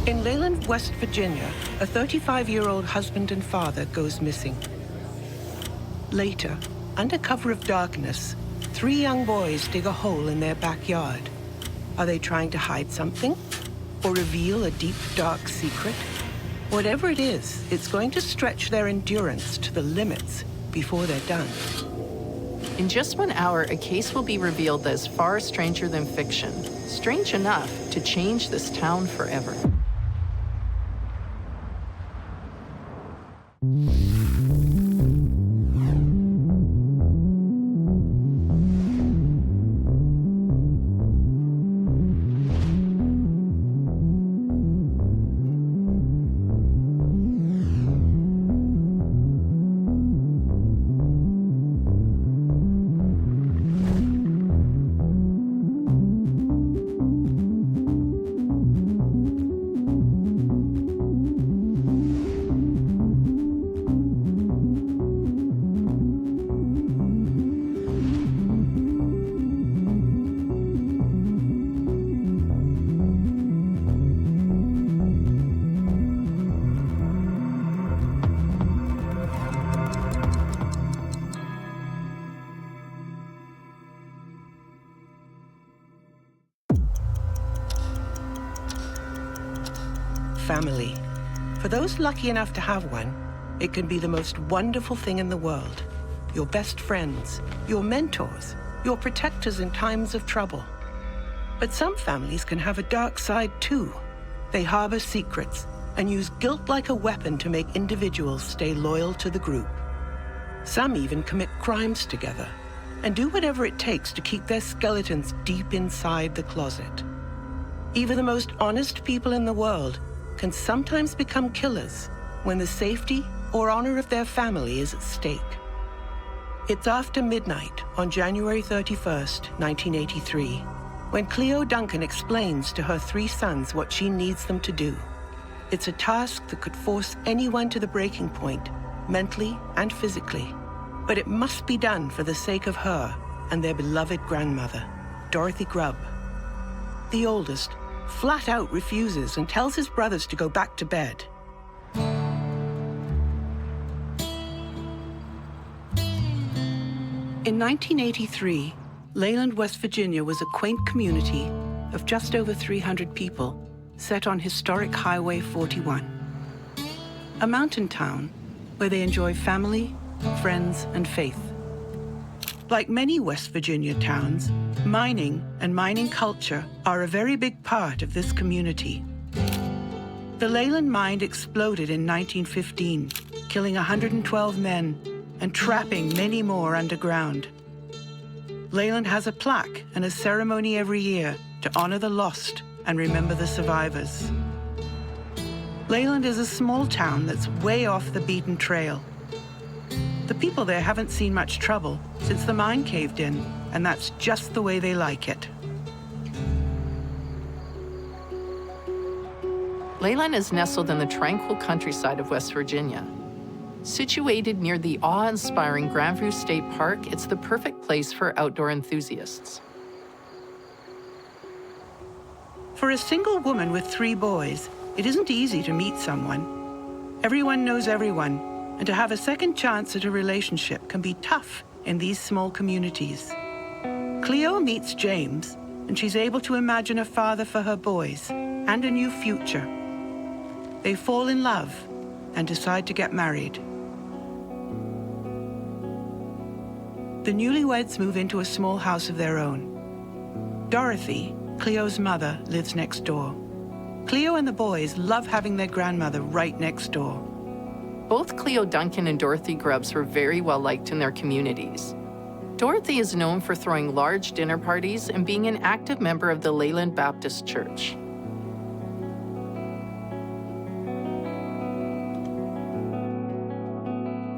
In Leyland, West Virginia, a 35-year-old husband and father goes missing. Later, under cover of darkness, 3 young boys dig a hole in their backyard. Are they trying to hide something? Or reveal a deep, dark secret? Whatever it is, it's going to stretch their endurance to the limits before they're done. In just 1 hour, a case will be revealed that is far stranger than fiction. Strange enough to change this town forever. Family. For those lucky enough to have one, it can be the most wonderful thing in the world. Your best friends, your mentors, your protectors in times of trouble. But some families can have a dark side too. They harbor secrets and use guilt like a weapon to make individuals stay loyal to the group. Some even commit crimes together and do whatever it takes to keep their skeletons deep inside the closet. Even the most honest people in the world can sometimes become killers when the safety or honor of their family is at stake. It's after midnight on January 31st, 1983, when Cleo Duncan explains to her 3 sons what she needs them to do. It's a task that could force anyone to the breaking point, mentally and physically. But it must be done for the sake of her and their beloved grandmother, Dorothy Grubb. The oldest flat out refuses and tells his brothers to go back to bed. In 1983, Leyland, West Virginia was a quaint community of just over 300 people set on historic Highway 41. A mountain town where they enjoy family, friends, and faith. Like many West Virginia towns, mining and mining culture are a very big part of this community. The Leyland mine exploded in 1915, killing 112 men and trapping many more underground. Leyland has a plaque and a ceremony every year to honor the lost and remember the survivors. Leyland is a small town that's way off the beaten trail. The people there haven't seen much trouble since the mine caved in, and that's just the way they like it. Leyland is nestled in the tranquil countryside of West Virginia. Situated near the awe-inspiring Grandview State Park, it's the perfect place for outdoor enthusiasts. For a single woman with 3 boys, it isn't easy to meet someone. Everyone knows everyone, and to have a second chance at a relationship can be tough in these small communities. Cleo meets James, and she's able to imagine a father for her boys and a new future. They fall in love and decide to get married. The newlyweds move into a small house of their own. Dorothy, Cleo's mother, lives next door. Cleo and the boys love having their grandmother right next door. Both Cleo Duncan and Dorothy Grubbs were very well liked in their communities. Dorothy is known for throwing large dinner parties and being an active member of the Leyland Baptist Church.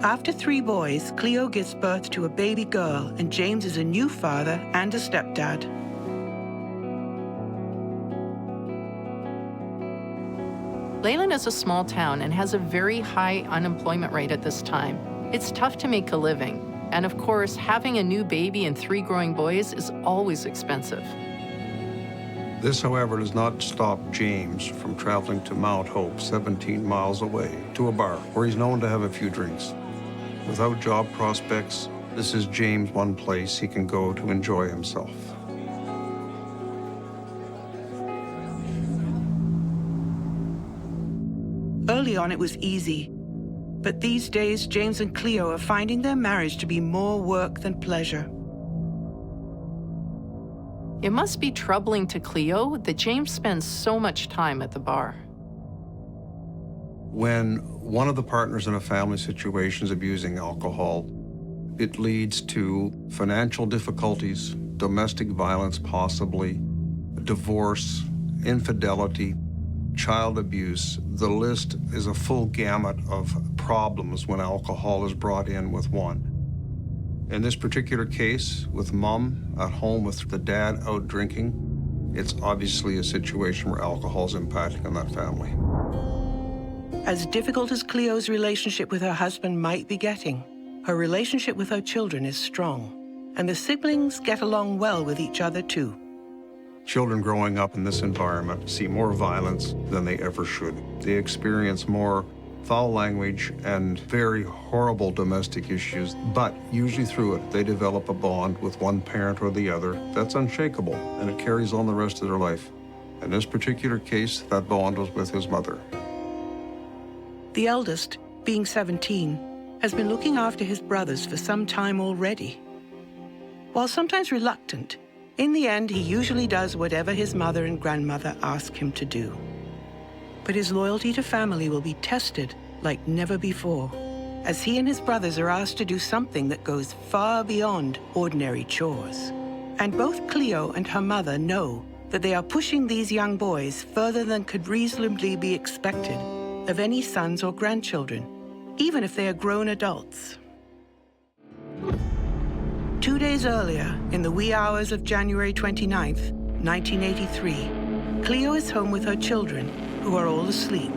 After 3 boys, Cleo gives birth to a baby girl, and James is a new father and a stepdad. Leyland is a small town and has a very high unemployment rate at this time. It's tough to make a living. And of course, having a new baby and 3 growing boys is always expensive. This, however, does not stop James from traveling to Mount Hope, 17 miles away, to a bar where he's known to have a few drinks. Without job prospects, this is James' one place he can go to enjoy himself. Early on, it was easy. But these days, James and Cleo are finding their marriage to be more work than pleasure. It must be troubling to Cleo that James spends so much time at the bar. When one of the partners in a family situation is abusing alcohol, it leads to financial difficulties, domestic violence possibly, divorce, infidelity, child abuse. The list is a full gamut of problems when alcohol is brought in with one. In this particular case, with Mom at home with the dad out drinking, it's obviously a situation where alcohol is impacting on that family. As difficult as Cleo's relationship with her husband might be getting, her relationship with her children is strong, and the siblings get along well with each other too. Children growing up in this environment see more violence than they ever should. They experience more foul language and very horrible domestic issues, but usually through it, they develop a bond with one parent or the other that's unshakable, and it carries on the rest of their life. In this particular case, that bond was with his mother. The eldest, being 17, has been looking after his brothers for some time already. While sometimes reluctant, in the end, he usually does whatever his mother and grandmother ask him to do. But his loyalty to family will be tested like never before, as he and his brothers are asked to do something that goes far beyond ordinary chores. And both Cleo and her mother know that they are pushing these young boys further than could reasonably be expected of any sons or grandchildren, even if they are grown adults. 2 days earlier, in the wee hours of January 29th, 1983, Cleo is home with her children, who are all asleep.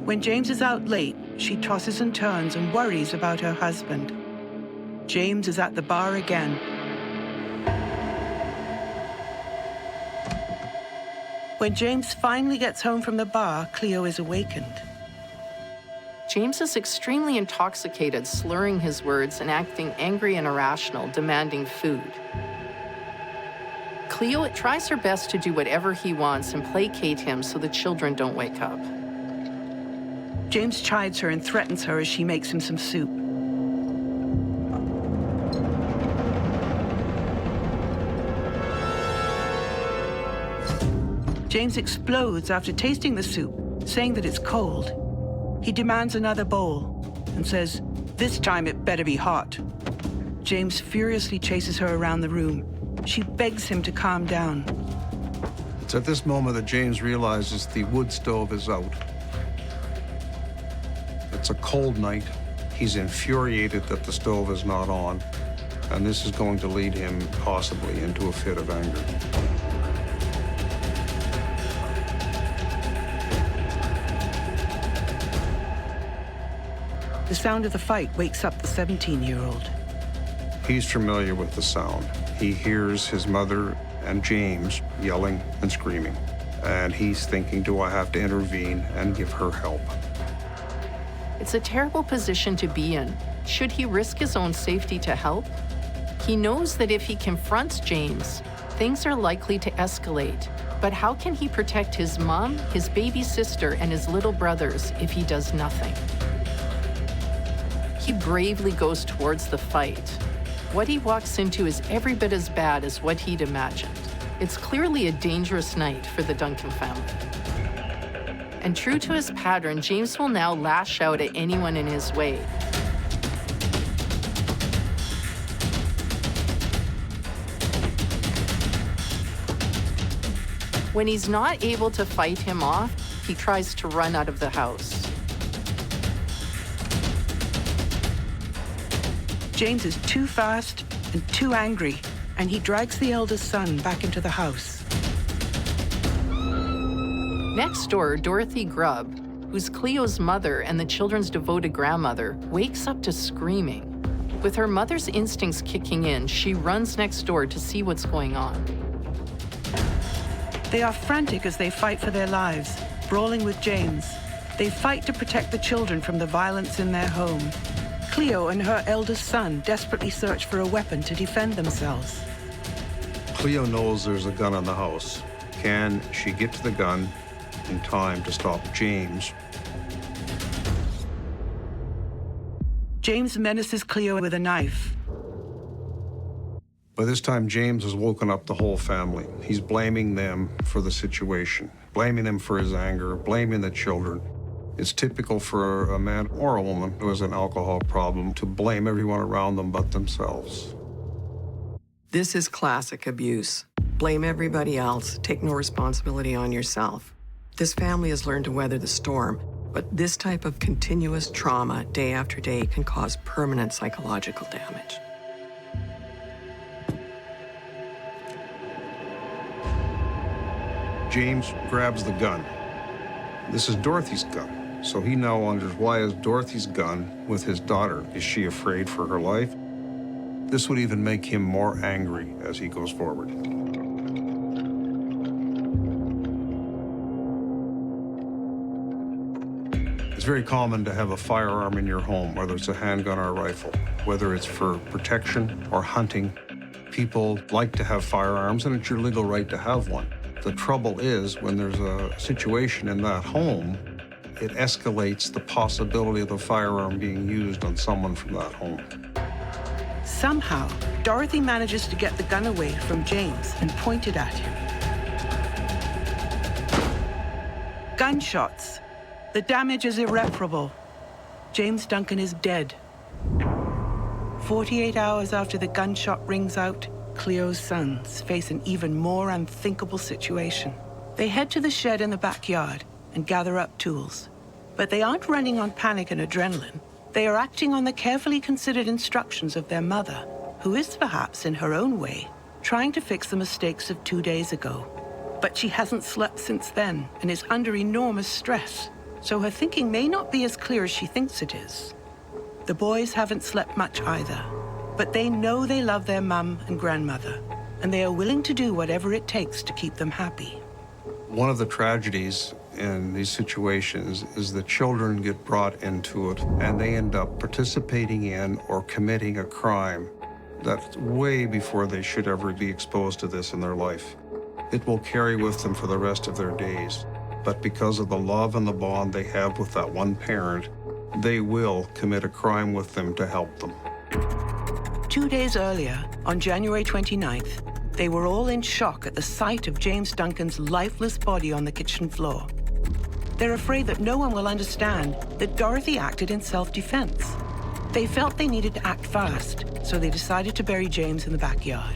When James is out late, she tosses and turns and worries about her husband. James is at the bar again. When James finally gets home from the bar, Cleo is awakened. James is extremely intoxicated, slurring his words and acting angry and irrational, demanding food. Cleo tries her best to do whatever he wants and placate him so the children don't wake up. James chides her and threatens her as she makes him some soup. James explodes after tasting the soup, saying that it's cold. He demands another bowl and says, "This time it better be hot." James furiously chases her around the room. She begs him to calm down. It's at this moment that James realizes the wood stove is out. It's a cold night. He's infuriated that the stove is not on, and this is going to lead him possibly into a fit of anger. The sound of the fight wakes up the 17-year-old. He's familiar with the sound. He hears his mother and James yelling and screaming, and he's thinking, do I have to intervene and give her help? It's a terrible position to be in. Should he risk his own safety to help? He knows that if he confronts James, things are likely to escalate. But how can he protect his mom, his baby sister, and his little brothers if he does nothing? He bravely goes towards the fight. What he walks into is every bit as bad as what he'd imagined. It's clearly a dangerous night for the Duncan family. And true to his pattern, James will now lash out at anyone in his way. When he's not able to fight him off, he tries to run out of the house. James is too fast and too angry, and he drags the eldest son back into the house. Next door, Dorothy Grubb, who's Cleo's mother and the children's devoted grandmother, wakes up to screaming. With her mother's instincts kicking in, she runs next door to see what's going on. They are frantic as they fight for their lives, brawling with James. They fight to protect the children from the violence in their home. Cleo and her eldest son desperately search for a weapon to defend themselves. Cleo knows there's a gun in the house. Can she get to the gun in time to stop James? James menaces Cleo with a knife. By this time, James has woken up the whole family. He's blaming them for the situation, blaming them for his anger, blaming the children. It's typical for a man or a woman who has an alcohol problem to blame everyone around them but themselves. This is classic abuse. Blame everybody else, take no responsibility on yourself. This family has learned to weather the storm, but this type of continuous trauma day after day can cause permanent psychological damage. James grabs the gun. This is Dorothy's gun. So he now wonders, why is Dorothy's gun with his daughter? Is she afraid for her life? This would even make him more angry as he goes forward. It's very common to have a firearm in your home, whether it's a handgun or a rifle, whether it's for protection or hunting. People like to have firearms, and it's your legal right to have one. The trouble is, when there's a situation in that home, it escalates the possibility of the firearm being used on someone from that home. Somehow, Dorothy manages to get the gun away from James and point it at him. Gunshots. The damage is irreparable. James Duncan is dead. 48 hours after the gunshot rings out, Cleo's sons face an even more unthinkable situation. They head to the shed in the backyard and gather up tools. But they aren't running on panic and adrenaline. They are acting on the carefully considered instructions of their mother, who is perhaps, in her own way, trying to fix the mistakes of 2 days ago. But she hasn't slept since then and is under enormous stress, so her thinking may not be as clear as she thinks it is. The boys haven't slept much either, but they know they love their mum and grandmother, and they are willing to do whatever it takes to keep them happy. One of the tragedies in these situations is that children get brought into it and they end up participating in or committing a crime that's way before they should ever be exposed to this in their life. It will carry with them for the rest of their days, but because of the love and the bond they have with that one parent, they will commit a crime with them to help them. 2 days earlier, on January 29th, they were all in shock at the sight of James Duncan's lifeless body on the kitchen floor. They're afraid that no one will understand that Dorothy acted in self-defense. They felt they needed to act fast, so they decided to bury James in the backyard.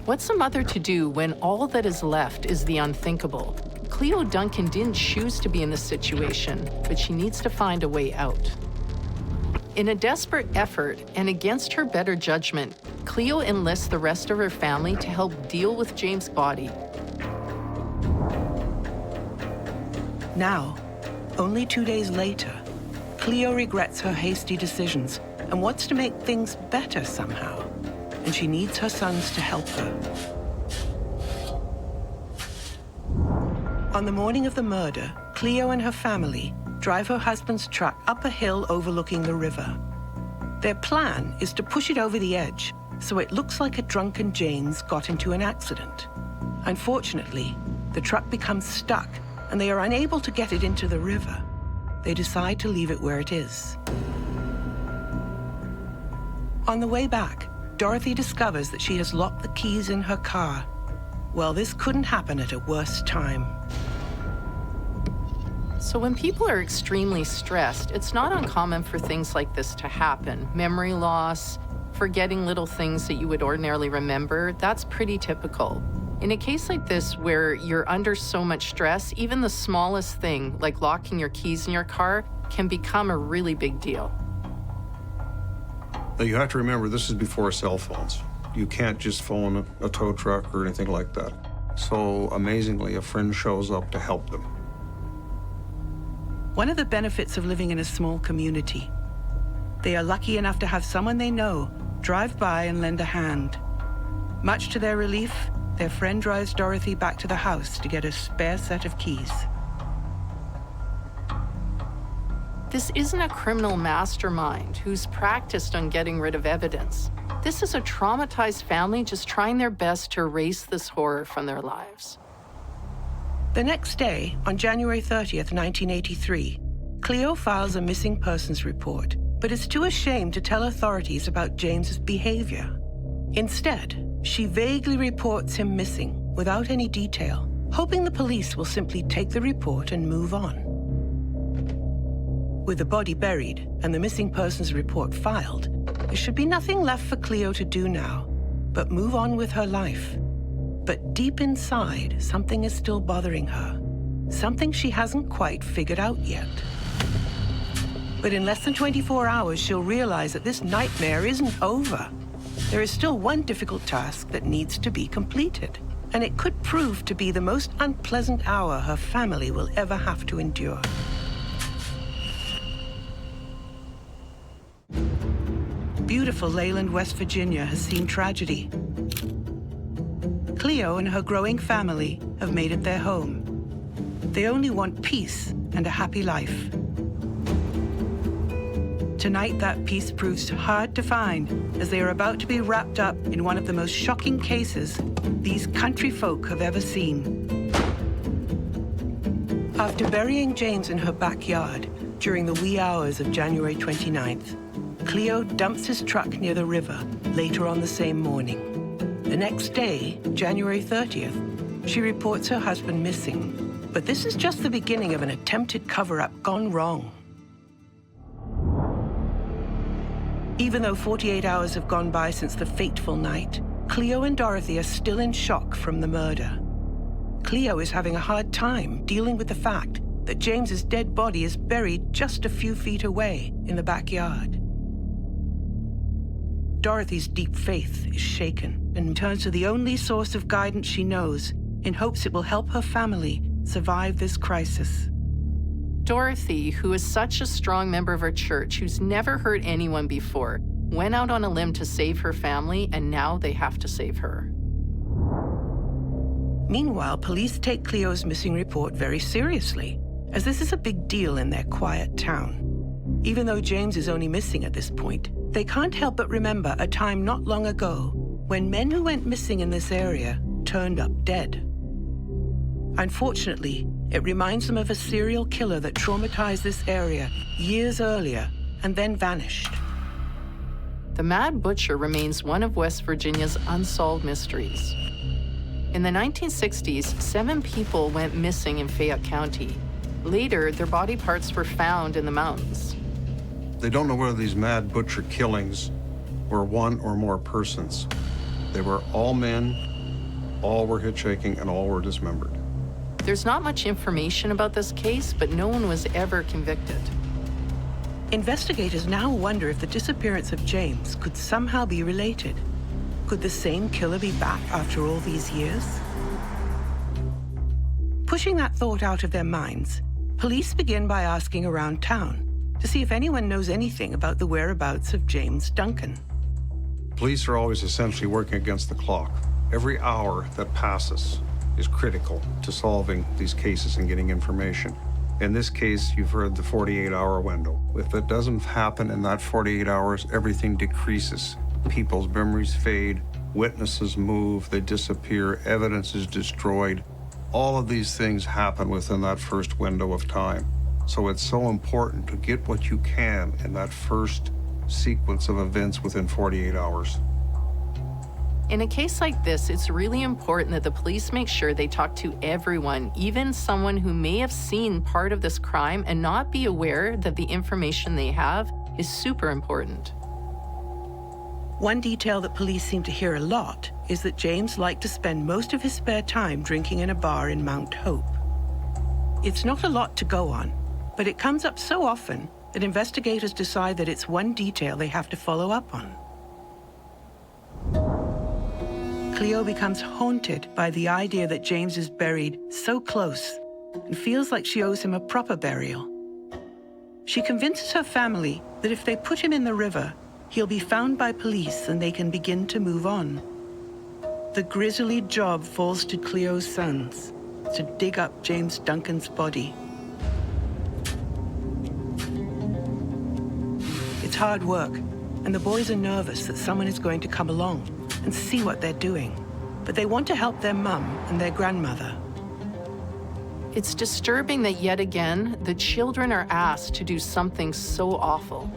What's a mother to do when all that is left is the unthinkable? Cleo Duncan didn't choose to be in this situation, but she needs to find a way out. In a desperate effort and against her better judgment, Cleo enlists the rest of her family to help deal with James' body. Now, only 2 days later, Cleo regrets her hasty decisions and wants to make things better somehow, and she needs her sons to help her. On the morning of the murder, Cleo and her family drive her husband's truck up a hill overlooking the river. Their plan is to push it over the edge so it looks like a drunken James got into an accident. Unfortunately, the truck becomes stuck and they are unable to get it into the river. They decide to leave it where it is. On the way back, Dorothy discovers that she has locked the keys in her car. Well, this couldn't happen at a worse time. So when people are extremely stressed, it's not uncommon for things like this to happen. Memory loss, forgetting little things that you would ordinarily remember, that's pretty typical. In a case like this where you're under so much stress, even the smallest thing, like locking your keys in your car, can become a really big deal. Now you have to remember, this is before cell phones. You can't just phone a tow truck or anything like that. So amazingly, a friend shows up to help them. One of the benefits of living in a small community, they are lucky enough to have someone they know drive by and lend a hand. Much to their relief, their friend drives Dorothy back to the house to get a spare set of keys. This isn't a criminal mastermind who's practiced on getting rid of evidence. This is a traumatized family just trying their best to erase this horror from their lives. The next day, on January 30th, 1983, Cleo files a missing persons report, but is too ashamed to tell authorities about James's behavior. Instead, she vaguely reports him missing without any detail, hoping the police will simply take the report and move on. With the body buried and the missing persons report filed, there should be nothing left for Cleo to do now but move on with her life. But deep inside, something is still bothering her, something she hasn't quite figured out yet. But in less than 24 hours, she'll realize that this nightmare isn't over. There is still one difficult task that needs to be completed, and it could prove to be the most unpleasant hour her family will ever have to endure. Beautiful Leyland, West Virginia has seen tragedy. Cleo and her growing family have made it their home. They only want peace and a happy life. Tonight, that peace proves hard to find as they are about to be wrapped up in one of the most shocking cases these country folk have ever seen. After burying James in her backyard during the wee hours of January 29th, Cleo dumps his truck near the river later on the same morning. The next day, January 30th, she reports her husband missing. But this is just the beginning of an attempted cover-up gone wrong. Even though 48 hours have gone by since the fateful night, Cleo and Dorothy are still in shock from the murder. Cleo is having a hard time dealing with the fact that James's dead body is buried just a few feet away in the backyard. Dorothy's deep faith is shaken and turns to the only source of guidance she knows in hopes it will help her family survive this crisis. Dorothy, who is such a strong member of her church, who's never hurt anyone before, went out on a limb to save her family, and now they have to save her. Meanwhile, police take Cleo's missing report very seriously, as this is a big deal in their quiet town. Even though James is only missing at this point, they can't help but remember a time not long ago when men who went missing in this area turned up dead. Unfortunately, it reminds them of a serial killer that traumatized this area years earlier and then vanished. The Mad Butcher remains one of West Virginia's unsolved mysteries. In the 1960s, 7 people went missing in Fayette County. Later, their body parts were found in the mountains. They don't know whether these Mad Butcher killings were one or more persons. They were all men, all were hitchhiking, and all were dismembered. There's not much information about this case, but no one was ever convicted. Investigators now wonder if the disappearance of James could somehow be related. Could the same killer be back after all these years? Pushing that thought out of their minds, police begin by asking around town to see if anyone knows anything about the whereabouts of James Duncan. Police are always essentially working against the clock. Every hour that passes is critical to solving these cases and getting information. In this case, you've heard the 48-hour window. If it doesn't happen in that 48 hours, everything decreases. People's memories fade, witnesses move, they disappear, evidence is destroyed. All of these things happen within that first window of time. So it's so important to get what you can in that first sequence of events within 48 hours. In a case like this, it's really important that the police make sure they talk to everyone, even someone who may have seen part of this crime and not be aware that the information they have is super important. One detail that police seem to hear a lot is that James liked to spend most of his spare time drinking in a bar in Mount Hope. It's not a lot to go on, but it comes up so often that investigators decide that it's one detail they have to follow up on. Cleo becomes haunted by the idea that James is buried so close and feels like she owes him a proper burial. She convinces her family that if they put him in the river, he'll be found by police and they can begin to move on. the grisly job falls to Cleo's sons to dig up James Duncan's body. It's hard work, and the boys are nervous that someone is going to come along and see what they're doing. But they want to help their mum and their grandmother. It's disturbing that yet again, the children are asked to do something so awful.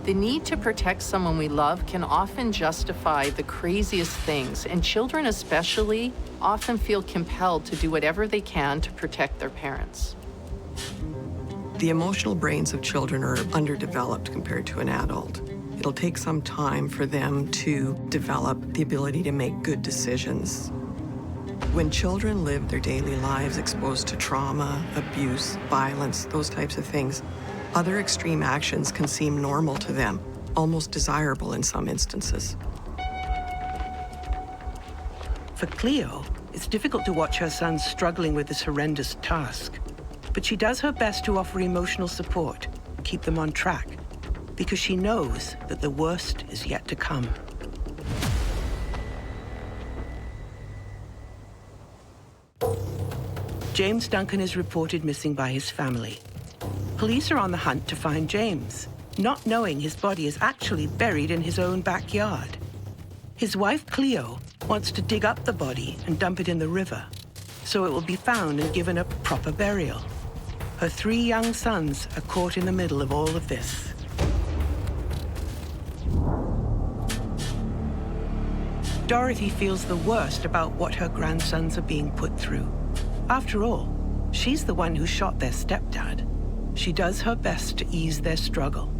The need to protect someone we love can often justify the craziest things, and children especially often feel compelled to do whatever they can to protect their parents. The emotional brains of children are underdeveloped compared to an adult. It'll take some time for them to develop the ability to make good decisions. When children live their daily lives exposed to trauma, abuse, violence, those types of things, other extreme actions can seem normal to them, almost desirable in some instances. For Cleo, it's difficult to watch her sons struggling with this horrendous task. But she does her best to offer emotional support, keep them on track, because she knows that the worst is yet to come. James Duncan is reported missing by his family. Police are on the hunt to find James, not knowing his body is actually buried in his own backyard. His wife, Cleo, wants to dig up the body and dump it in the river, so it will be found and given a proper burial. Her 3 young sons are caught in the middle of all of this. Dorothy feels the worst about what her grandsons are being put through. After all, she's the one who shot their stepdad. She does her best to ease their struggle.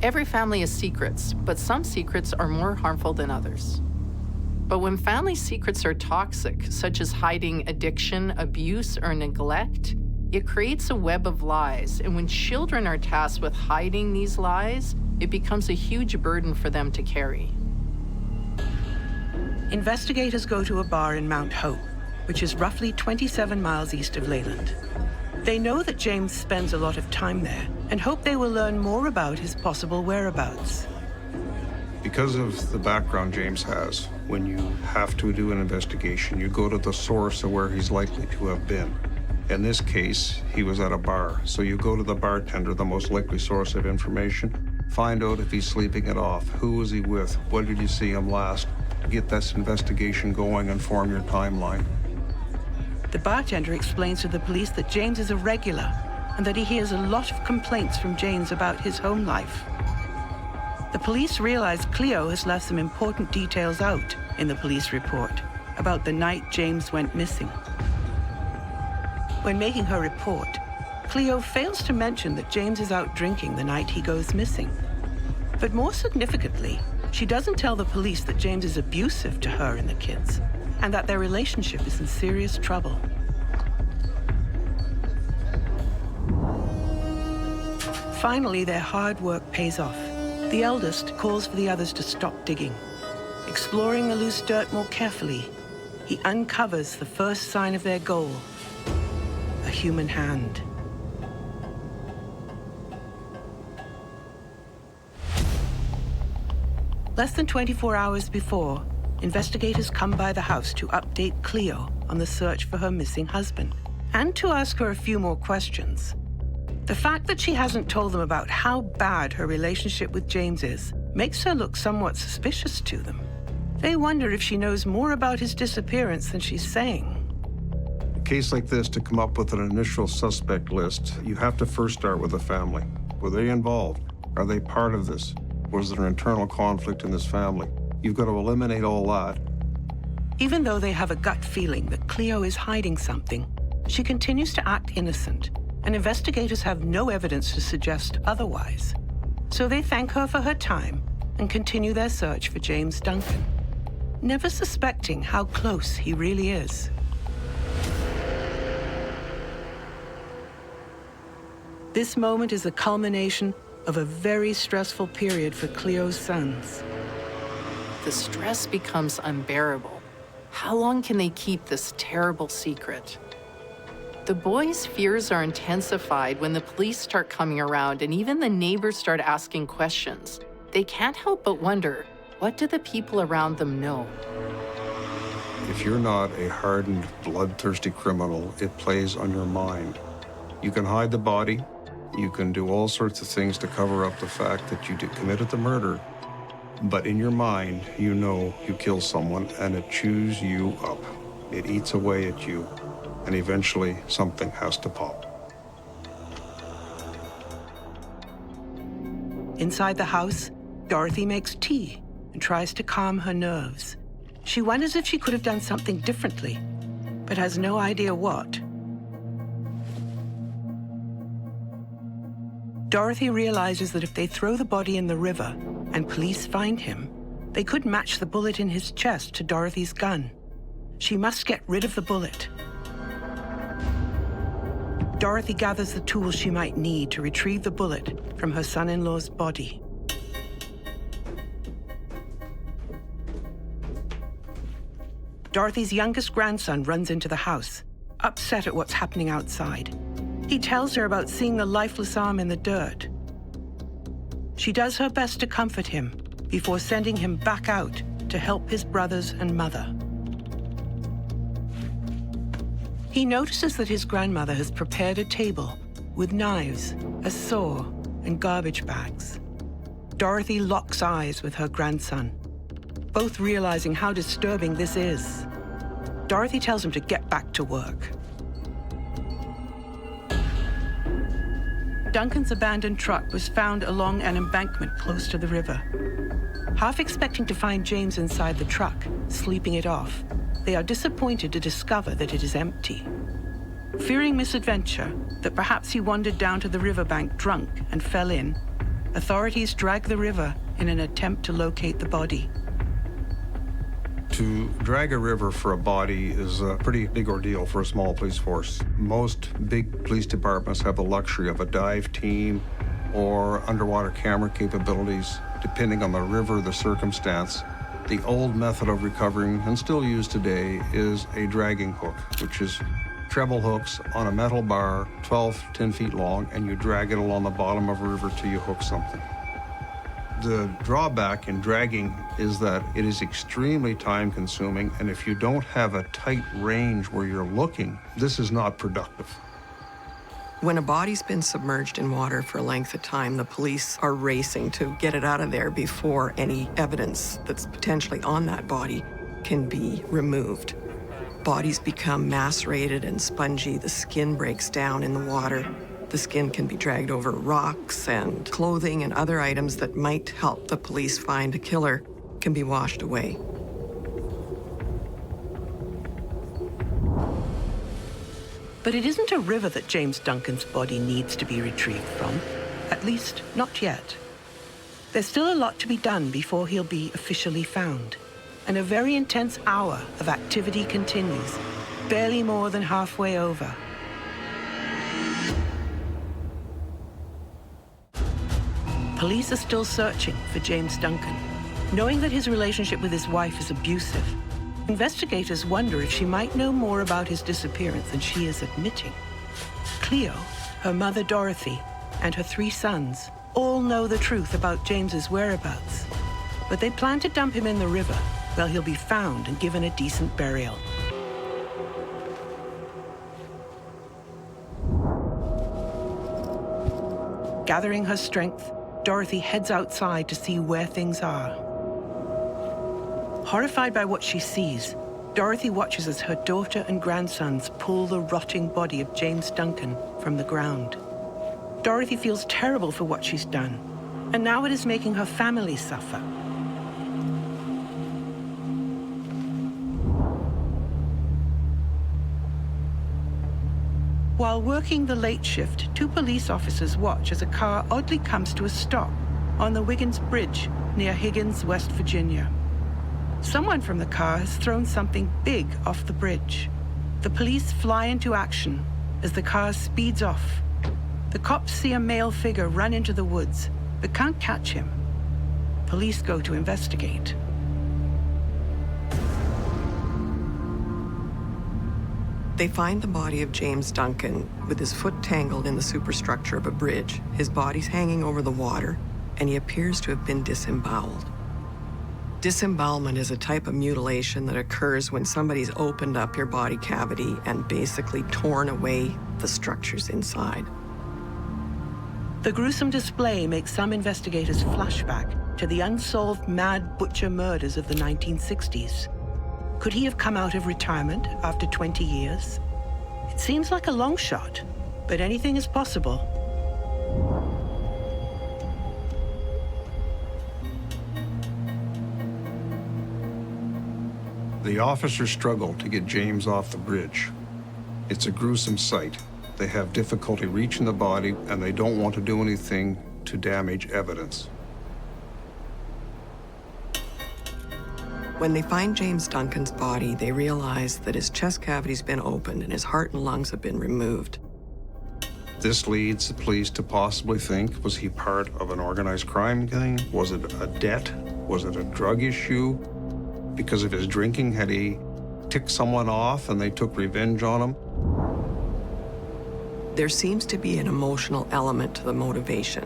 Every family has secrets, but some secrets are more harmful than others. But when family secrets are toxic, such as hiding addiction, abuse, or neglect, it creates a web of lies. And when children are tasked with hiding these lies, it becomes a huge burden for them to carry. Investigators go to a bar in Mount Hope, which is roughly 27 miles east of Leyland. They know that James spends a lot of time there and hope they will learn more about his possible whereabouts. Because of the background James has, when you have to do an investigation, you go to the source of where he's likely to have been. In this case, he was at a bar, so you go to the bartender, the most likely source of information, find out if he's sleeping it off, who was he with, when did you see him last, to get this investigation going and form your timeline. The bartender explains to the police that James is a regular and that he hears a lot of complaints from James about his home life. The police realize Cleo has left some important details out in the police report about the night James went missing. When making her report, Cleo fails to mention that James is out drinking the night he goes missing. But more significantly, she doesn't tell the police that James is abusive to her and the kids, and that their relationship is in serious trouble. Finally, their hard work pays off. The eldest calls for the others to stop digging. Exploring the loose dirt more carefully, he uncovers the first sign of their goal, a human hand. Less than 24 hours before, investigators come by the house to update Cleo on the search for her missing husband and to ask her a few more questions. The fact that she hasn't told them about how bad her relationship with James is makes her look somewhat suspicious to them. They wonder if she knows more about his disappearance than she's saying. In a case like this, to come up with an initial suspect list, you have to first start with the family. Were they involved? Are they part of this? Was there an internal conflict in this family? You've got to eliminate all that. Even though they have a gut feeling that Cleo is hiding something, she continues to act innocent, and investigators have no evidence to suggest otherwise. So they thank her for her time and continue their search for James Duncan, never suspecting how close he really is. This moment is a culmination of a very stressful period for Cleo's sons. The stress becomes unbearable. How long can they keep this terrible secret? The boys' fears are intensified when the police start coming around and even the neighbors start asking questions. They can't help but wonder, What do the people around them know? If you're not a hardened, bloodthirsty criminal, it plays on your mind. You can hide the body. You can do all sorts of things to cover up the fact that you committed the murder. But in your mind, you know you killed someone, and it chews you up. It eats away at you, and eventually something has to pop. Inside the house, Dorothy makes tea and tries to calm her nerves. She wonders if she could have done something differently, but has no idea what. Dorothy realizes that if they throw the body in the river and police find him, they could match the bullet in his chest to Dorothy's gun. She must get rid of the bullet. Dorothy gathers the tools she might need to retrieve the bullet from her son-in-law's body. Dorothy's youngest grandson runs into the house, upset at what's happening outside. He tells her about seeing the lifeless arm in the dirt. She does her best to comfort him before sending him back out to help his brothers and mother. He notices that his grandmother has prepared a table with knives, a saw, and garbage bags. Dorothy locks eyes with her grandson, both realizing how disturbing this is. Dorothy tells him to get back to work. Duncan's abandoned truck was found along an embankment close to the river. Half expecting to find James inside the truck, sleeping it off, they are disappointed to discover that it is empty. Fearing misadventure, that perhaps he wandered down to the riverbank drunk and fell in, authorities drag the river in an attempt to locate the body. To drag a river for a body is a pretty big ordeal for a small police force. Most big police departments have the luxury of a dive team or underwater camera capabilities, depending on the river, the circumstance. The old method of recovering, and still used today, is a dragging hook, which is treble hooks on a metal bar, 10 feet long, and you drag it along the bottom of a river till you hook something. The drawback in dragging is that it is extremely time-consuming, and if you don't have a tight range where you're looking, this is not productive. When a body's been submerged in water for a length of time, the police are racing to get it out of there before any evidence that's potentially on that body can be removed. Bodies become macerated and spongy, the skin breaks down in the water. The skin can be dragged over rocks, and clothing and other items that might help the police find a killer can be washed away. But it isn't a river that James Duncan's body needs to be retrieved from. At least, not yet. There's still a lot to be done before he'll be officially found. And a very intense hour of activity continues, barely more than halfway over. Police are still searching for James Duncan. Knowing that his relationship with his wife is abusive, investigators wonder if she might know more about his disappearance than she is admitting. Cleo, her mother Dorothy, and her 3 sons all know the truth about James's whereabouts, but they plan to dump him in the river where he'll be found and given a decent burial. Gathering her strength, Dorothy heads outside to see where things are. Horrified by what she sees, Dorothy watches as her daughter and grandsons pull the rotting body of James Duncan from the ground. Dorothy feels terrible for what she's done, and now it is making her family suffer. While working the late shift, 2 police officers watch as a car oddly comes to a stop on the Wiggins Bridge near Higgins, West Virginia. Someone from the car has thrown something big off the bridge. The police fly into action as the car speeds off. The cops see a male figure run into the woods, but can't catch him. Police go to investigate. They find the body of James Duncan with his foot tangled in the superstructure of a bridge. His body's hanging over the water, and he appears to have been disemboweled. Disembowelment is a type of mutilation that occurs when somebody's opened up your body cavity and basically torn away the structures inside. The gruesome display makes some investigators flashback to the unsolved mad butcher murders of the 1960s. Could he have come out of retirement after 20 years? It seems like a long shot, but anything is possible. The officers struggle to get James off the bridge. It's a gruesome sight. They have difficulty reaching the body, and they don't want to do anything to damage evidence. When they find James Duncan's body, they realize that his chest cavity's been opened and his heart and lungs have been removed. This leads the police to possibly think, was he part of an organized crime gang? Was it a debt? Was it a drug issue? Because of his drinking, had he ticked someone off and they took revenge on him? There seems to be an emotional element to the motivation.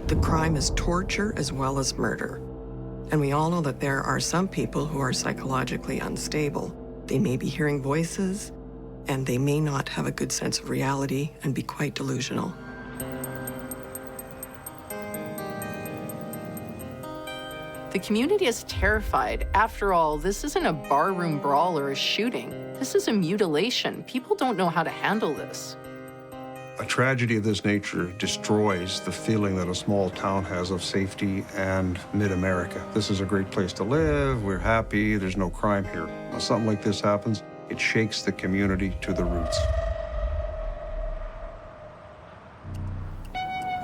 The crime is torture as well as murder. And we all know that there are some people who are psychologically unstable. They may be hearing voices, and they may not have a good sense of reality and be quite delusional. The community is terrified. After all, this isn't a barroom brawl or a shooting. This is a mutilation. People don't know how to handle this. A tragedy of this nature destroys the feeling that a small town has of safety and mid-America. This is a great place to live, we're happy, there's no crime here. When something like this happens, it shakes the community to the roots.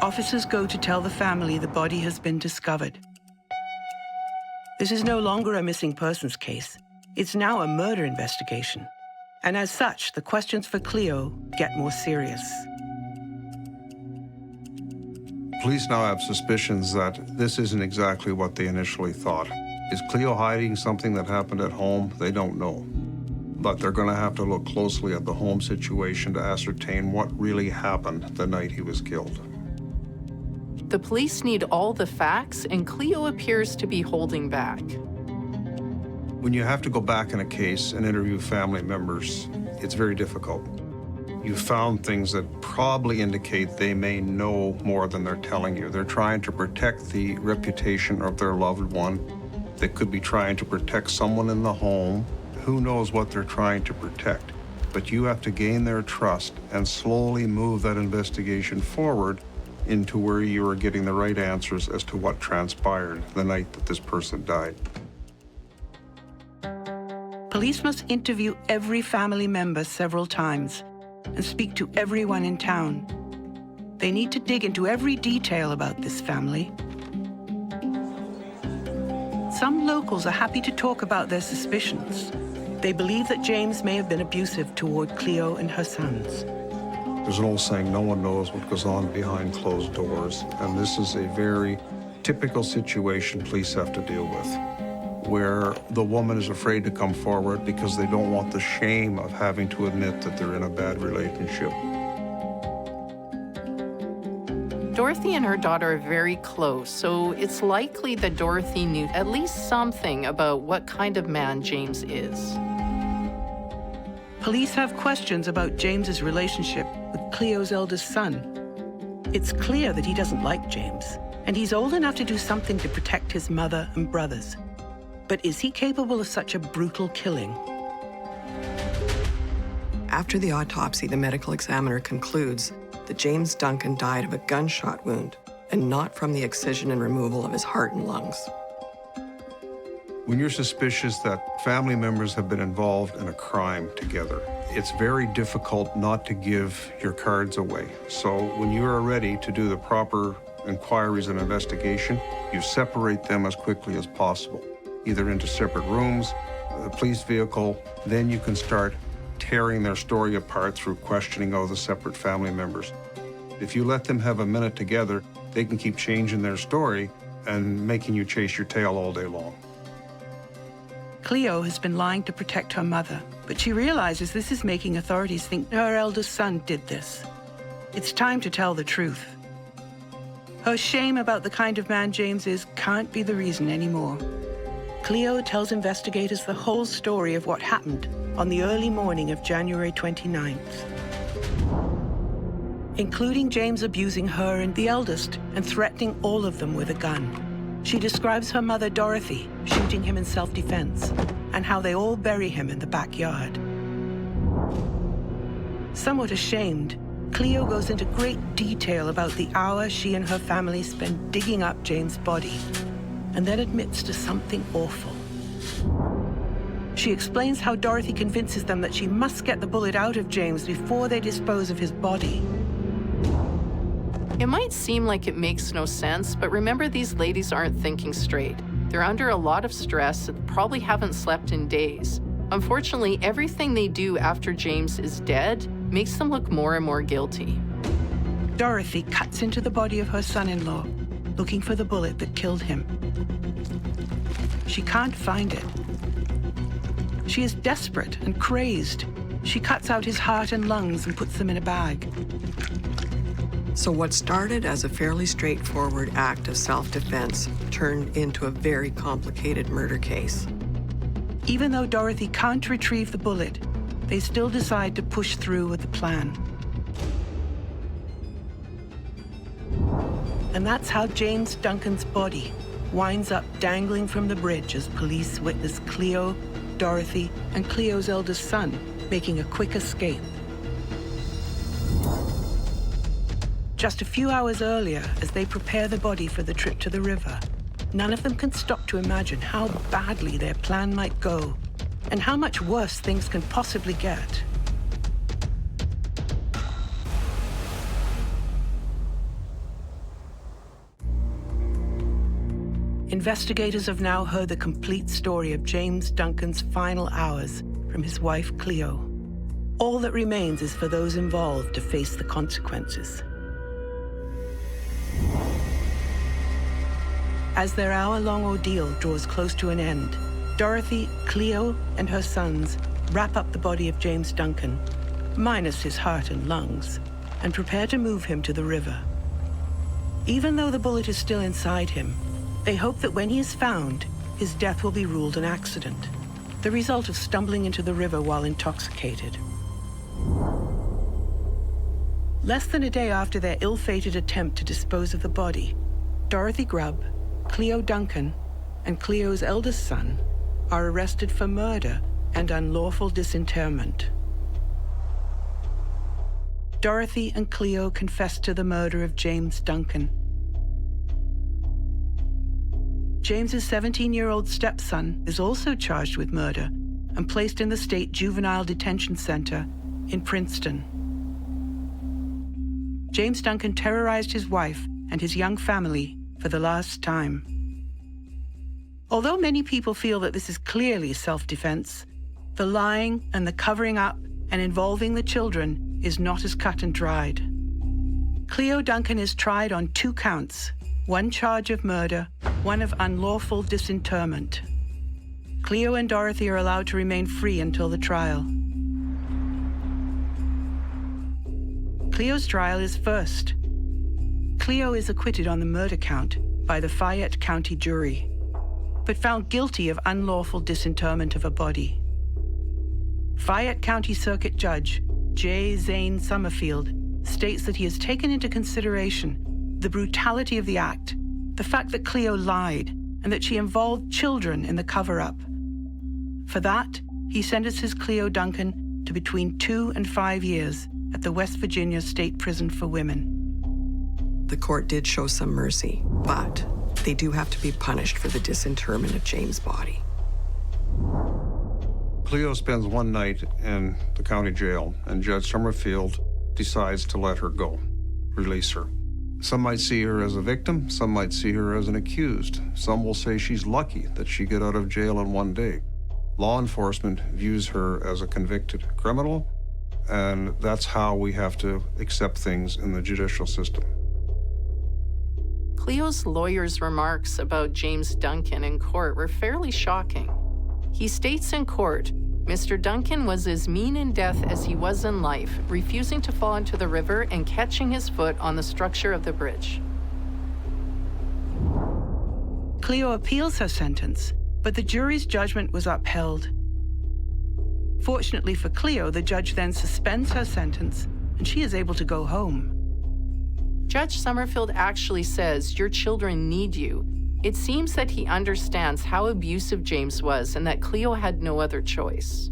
Officers go to tell the family the body has been discovered. This is no longer a missing persons case. It's now a murder investigation. And as such, the questions for Cleo get more serious. Police now have suspicions that this isn't exactly what they initially thought. Is Cleo hiding something that happened at home? They don't know. But they're going to have to look closely at the home situation to ascertain what really happened the night he was killed. The police need all the facts, and Cleo appears to be holding back. When you have to go back in a case and interview family members, it's very difficult. You found things that probably indicate they may know more than they're telling you. They're trying to protect the reputation of their loved one. They could be trying to protect someone in the home. Who knows what they're trying to protect? But you have to gain their trust and slowly move that investigation forward into where you are getting the right answers as to what transpired the night that this person died. Police must interview every family member several times and speak to everyone in town. They need to dig into every detail about this family. Some locals are happy to talk about their suspicions. They believe that James may have been abusive toward Cleo and her sons. There's an old saying, no one knows what goes on behind closed doors. And this is a very typical situation police have to deal with, where the woman is afraid to come forward because they don't want the shame of having to admit that they're in a bad relationship. Dorothy and her daughter are very close, so it's likely that Dorothy knew at least something about what kind of man James is. Police have questions about James's relationship with Cleo's eldest son. It's clear that he doesn't like James, and he's old enough to do something to protect his mother and brothers. But is he capable of such a brutal killing? After the autopsy, the medical examiner concludes that James Duncan died of a gunshot wound and not from the excision and removal of his heart and lungs. When you're suspicious that family members have been involved in a crime together, it's very difficult not to give your cards away. So when you are ready to do the proper inquiries and investigation, you separate them as quickly as possible, either into separate rooms, a police vehicle, then you can start tearing their story apart through questioning of the separate family members. If you let them have a minute together, they can keep changing their story and making you chase your tail all day long. Cleo has been lying to protect her mother, but she realizes this is making authorities think her eldest son did this. It's time to tell the truth. Her shame about the kind of man James is can't be the reason anymore. Cleo tells investigators the whole story of what happened on the early morning of January 29th, including James abusing her and the eldest and threatening all of them with a gun. She describes her mother, Dorothy, shooting him in self-defense, and how they all bury him in the backyard. Somewhat ashamed, Cleo goes into great detail about the hour she and her family spent digging up James' body, and then admits to something awful. She explains how Dorothy convinces them that she must get the bullet out of James before they dispose of his body. It might seem like it makes no sense, but remember, these ladies aren't thinking straight. They're under a lot of stress and probably haven't slept in days. Unfortunately, everything they do after James is dead makes them look more and more guilty. Dorothy cuts into the body of her son-in-law, looking for the bullet that killed him. She can't find it. She is desperate and crazed. She cuts out his heart and lungs and puts them in a bag. So what started as a fairly straightforward act of self-defense turned into a very complicated murder case. Even though Dorothy can't retrieve the bullet, they still decide to push through with the plan. And that's how James Duncan's body winds up dangling from the bridge as police witness Cleo, Dorothy, and Cleo's eldest son making a quick escape. Just a few hours earlier, as they prepare the body for the trip to the river, none of them can stop to imagine how badly their plan might go and how much worse things can possibly get. Investigators have now heard the complete story of James Duncan's final hours from his wife, Cleo. All that remains is for those involved to face the consequences. As their hour-long ordeal draws close to an end, Dorothy, Cleo, and her sons wrap up the body of James Duncan, minus his heart and lungs, and prepare to move him to the river. Even though the bullet is still inside him, they hope that when he is found, his death will be ruled an accident, the result of stumbling into the river while intoxicated. Less than a day after their ill-fated attempt to dispose of the body, Dorothy Grubb, Cleo Duncan, and Cleo's eldest son are arrested for murder and unlawful disinterment. Dorothy and Cleo confess to the murder of James Duncan. James's 17-year-old stepson is also charged with murder and placed in the State Juvenile Detention Center in Princeton. James Duncan terrorized his wife and his young family for the last time. Although many people feel that this is clearly self-defense, the lying and the covering up and involving the children is not as cut and dried. Cleo Duncan is tried on 2 counts, 1 charge of murder, 1 of unlawful disinterment. Cleo and Dorothy are allowed to remain free until the trial. Cleo's trial is first. Cleo is acquitted on the murder count by the Fayette County jury, but found guilty of unlawful disinterment of a body. Fayette County Circuit Judge J. Zane Summerfield states that he has taken into consideration the brutality of the act, the fact that Cleo lied, and that she involved children in the cover-up. For that, he sentences Cleo Duncan to between 2 and 5 years at the West Virginia State Prison for Women. The court did show some mercy, but they do have to be punished for the disinterment of James' body. Cleo spends one night in the county jail, and Judge Summerfield decides to let her go, release her. Some might see her as a victim, some might see her as an accused. Some will say she's lucky that she got out of jail in one day. Law enforcement views her as a convicted criminal, and that's how we have to accept things in the judicial system. Cleo's lawyer's remarks about James Duncan in court were fairly shocking. He states in court, Mr. Duncan was as mean in death as he was in life, refusing to fall into the river and catching his foot on the structure of the bridge. Cleo appeals her sentence, But the jury's judgment was upheld. Fortunately for Cleo, the judge then suspends her sentence, and she is able to go home. Judge Summerfield actually says, "Your children need you." It seems that he understands how abusive James was and that Cleo had no other choice.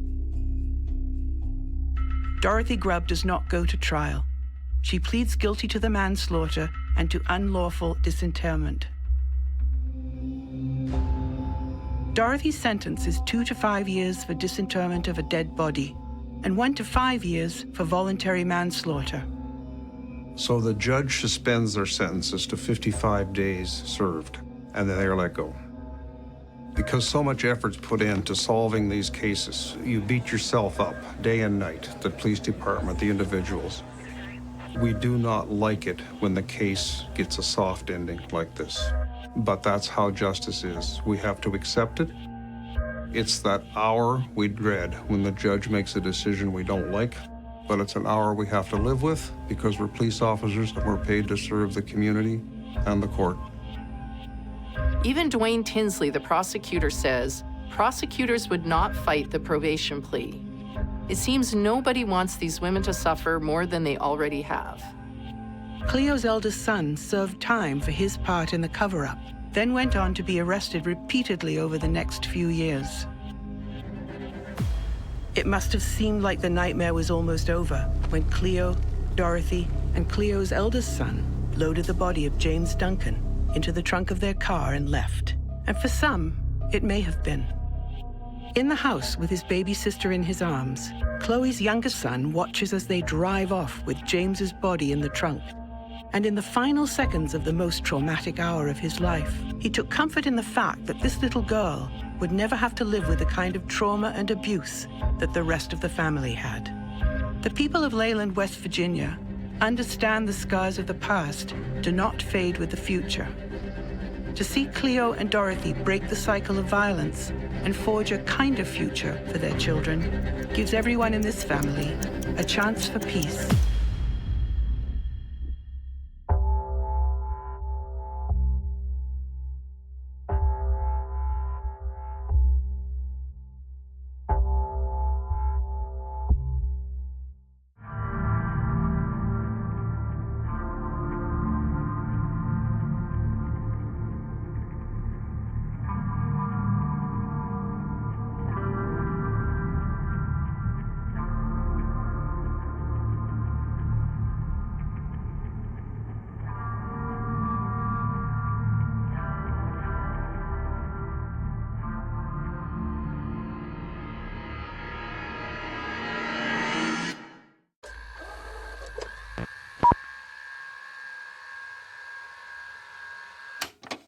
Dorothy Grubb does not go to trial. She pleads guilty to the manslaughter and to unlawful disinterment. Dorothy's sentence is 2 to 5 years for disinterment of a dead body and 1 to 5 years for voluntary manslaughter. So the judge suspends their sentences to 55 days served, and then they're let go. Because so much effort's put into solving these cases, you beat yourself up day and night, the police department, the individuals. We do not like it when the case gets a soft ending like this. But that's how justice is. We have to accept it. It's that hour we dread when the judge makes a decision we don't like, but it's an hour we have to live with because we're police officers and we're paid to serve the community and the court. Even Dwayne Tinsley, the prosecutor, says prosecutors would not fight the probation plea. It seems nobody wants these women to suffer more than they already have. Cleo's eldest son served time for his part in the cover-up, then went on to be arrested repeatedly over the next few years. It must have seemed like the nightmare was almost over when Cleo, Dorothy, and Cleo's eldest son loaded the body of James Duncan into the trunk of their car and left. And for some, it may have been. In the house with his baby sister in his arms, Chloe's youngest son watches as they drive off with James's body in the trunk. And in the final seconds of the most traumatic hour of his life, he took comfort in the fact that this little girl would never have to live with the kind of trauma and abuse that the rest of the family had. The people of Leyland, West Virginia, understand the scars of the past do not fade with the future. To see Cleo and Dorothy break the cycle of violence and forge a kinder future for their children gives everyone in this family a chance for peace